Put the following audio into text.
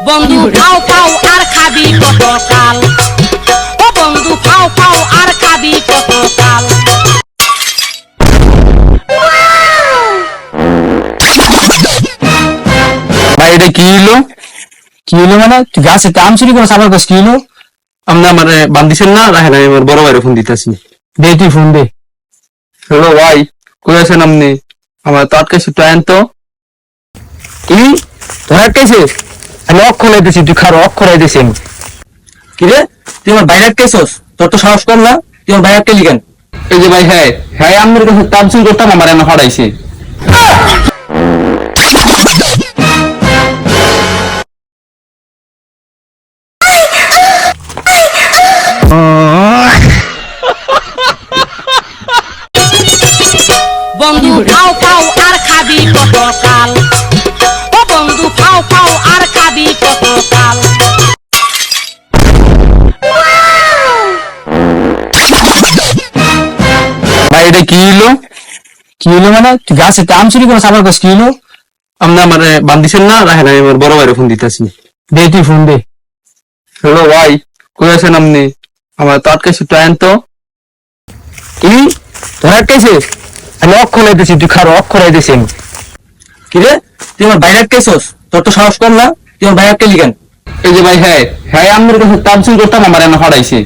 বন্ধু ফাও ফাও আর খাবি কত কাল, ও বন্ধু ফাও ফাও আর খাবি কত কাল। ভাই এটা কি হলো? কি হলো মানে তুই গাছে আম চুরি করে আবার গাছ কি হলো? আপনার মানে বান্ধিছেন না? রাখেন আমি আমার বড় ভাইয়ের ফোন দিতেছি। দে তুই ফোন দে। হ্যালো ভাই, কই আছেন আপনি? আমার তো আটকাইছি, একটু আয়েন তো। কি তোর আটকাইছিস? আমি অক্ষর আইতেছি, তুই খারো অক্ষর আইতেছি আমি। কিরে তুই আমার বাইরে আটকাইছস? তোর তো সাহস কম না, তুই আমার বাইরে আটকাইলি কেন? এই যে ভাই, হ্যাঁ হ্যাঁ আমার কাছে তাম চুরি করতাম, আমার এনে হরাইছে। বন্ধু ফাও ফাও আর খাবি কত কাল, ও বন্ধু ফাও ফাও আর খাবি কত কাল। ভাই এটা কি হলো? কি হলো মানে তুই গাছে আম চুরি করে আবার গাছ কি হলো? আপনি মানে বান্ধিছেন না? রাখেন আমি আমার বড় ভাইয়ের ফোন দিতেছি। দে তুই ফোন দে। হ্যালো ভাই, কই আছেন আপনি? আমার তো আটকাইছি, একটু আয়েন তো। কি তোর আটকাইছিস? আমি অক্ষর আইতেছি, তুই খারো অক্ষর আইতেছি আমি। কিরে তুই আমার বাইরে আটকাইছস? তোর তো সাহস কম না, তুই আমার বাইরে আটকাইলি কেন? এই যে ভাই, হ্যাঁ হ্যাঁ আমার কাছে তাম চুরি করতাম, আমার এনে হরাইছে।